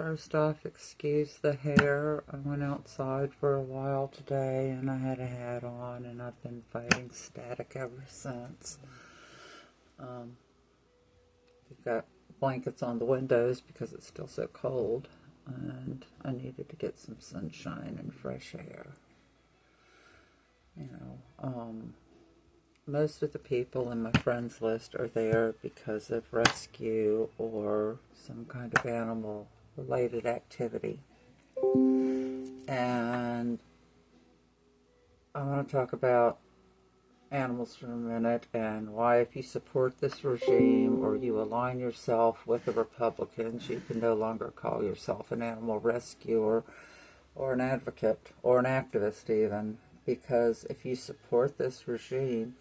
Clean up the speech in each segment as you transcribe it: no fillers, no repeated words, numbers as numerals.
First off, excuse the hair. I went outside for a while today and I had a hat on and I've been fighting static ever since. We've got blankets on the windows because it's still so cold and I needed to get some sunshine and fresh air. Most of the people in my friends list are there because of rescue or some kind of animal related activity. And I want to talk about animals for a minute and why, if you support this regime or you align yourself with the Republicans, you can no longer call yourself an animal rescuer or an advocate or an activist even, because if you support this regime,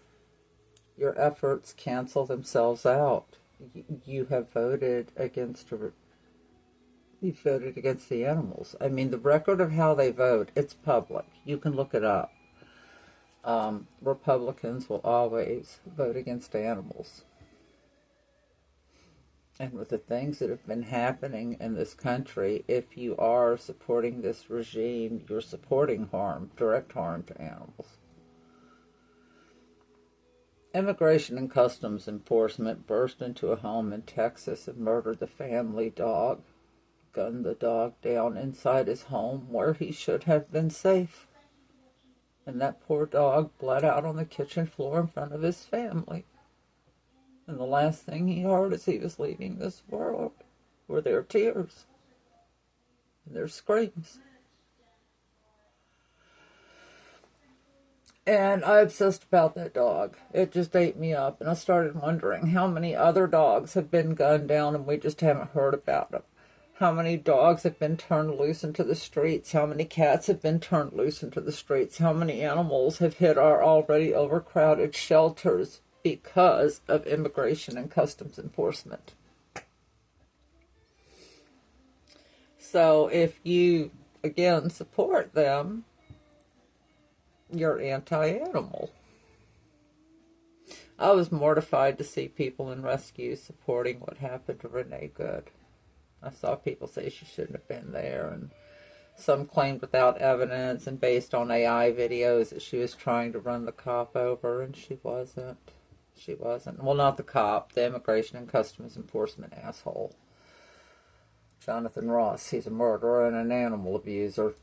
your efforts cancel themselves out. You have voted against the animals. I mean, the record of how they vote, it's public. You can look it up. Republicans will always vote against animals. And with the things that have been happening in this country, if you are supporting this regime, you're supporting harm, direct harm to animals. Immigration and Customs Enforcement burst into a home in Texas and murdered the family dog, gunned the dog down inside his home where he should have been safe. And that poor dog bled out on the kitchen floor in front of his family. And the last thing he heard as he was leaving this world were their tears and their screams. And I obsessed about that dog. It just ate me up. And I started wondering how many other dogs have been gunned down and we just haven't heard about them. How many dogs have been turned loose into the streets? How many cats have been turned loose into the streets? How many animals have hit our already overcrowded shelters because of immigration and customs enforcement? So if you, again, support them, you're anti-animal. I was mortified to see people in rescue supporting what happened to Renee Good. I saw people say she shouldn't have been there, and some claimed without evidence and based on AI videos that she was trying to run the cop over, and she wasn't. She wasn't. Well, not the cop, the Immigration and Customs Enforcement asshole. Jonathan Ross, he's a murderer and an animal abuser.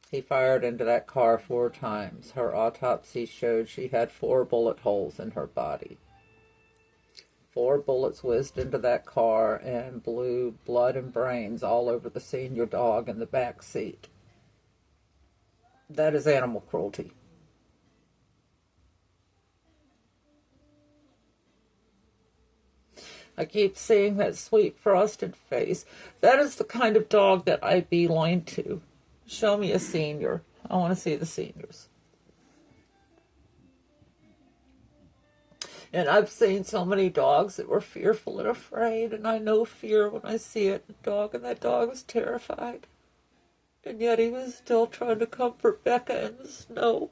He fired into that car 4 times. Her autopsy showed she had 4 bullet holes in her body. 4 bullets whizzed into that car and blew blood and brains all over the senior dog in the back seat. That is animal cruelty. I keep seeing that sweet frosted face. That is the kind of dog that I beeline to. Show me a senior. I want to see the seniors. And I've seen so many dogs that were fearful and afraid, and I know fear when I see it in a dog, and that dog was terrified. And yet he was still trying to comfort Becca in the snow.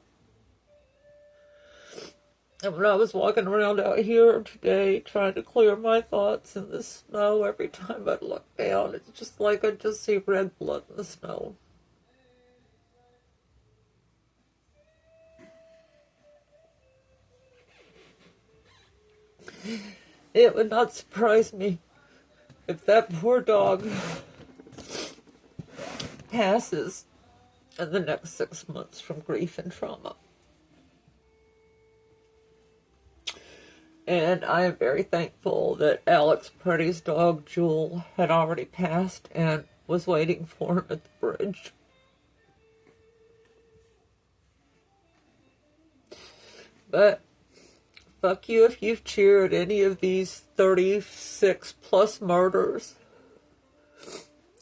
And when I was walking around out here today trying to clear my thoughts in the snow, every time I look down, it's just like I just see red blood in the snow. It would not surprise me if that poor dog passes in the next 6 months from grief and trauma. And I am very thankful that Alex Purdy's dog, Jewel, had already passed and was waiting for him at the bridge. But fuck you if you've cheered any of these 36 plus murders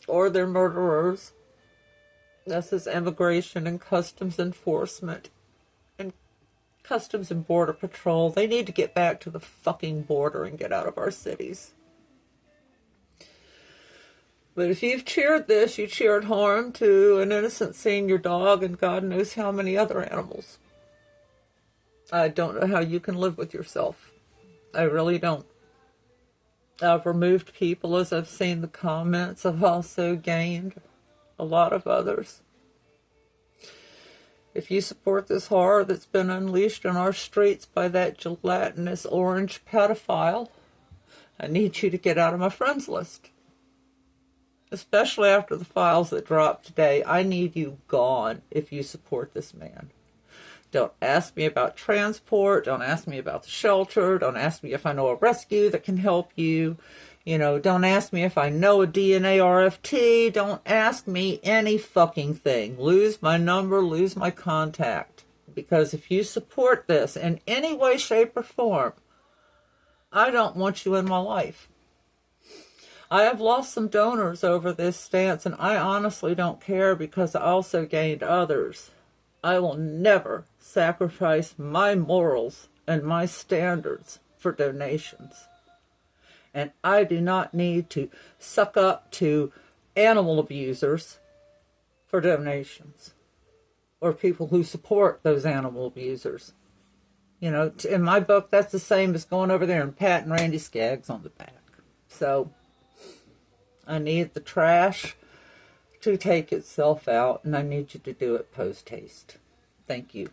or their murderers. This is Immigration and Customs Enforcement and Customs and Border Patrol. They need to get back to the fucking border and get out of our cities. But if you've cheered this, you cheered harm to an innocent senior dog and God knows how many other animals. I don't know how you can live with yourself. I really don't. I've removed people as I've seen the comments. I've also gained a lot of others. If you support this horror that's been unleashed on our streets by that gelatinous orange pedophile, I need you to get out of my friends list. Especially after the files that dropped today. I need you gone if you support this man. Don't ask me about transport. Don't ask me about the shelter. Don't ask me if I know a rescue that can help you. Don't ask me if I know a DNA RFT. Don't ask me any fucking thing. Lose my number, lose my contact. Because if you support this in any way, shape, or form, I don't want you in my life. I have lost some donors over this stance, and I honestly don't care because I also gained others. I will never sacrifice my morals and my standards for donations. And I do not need to suck up to animal abusers for donations or people who support those animal abusers. In my book, that's the same as going over there and patting Randy Skaggs on the back. So I need the trash to take itself out, and I need you to do it post haste. Thank you.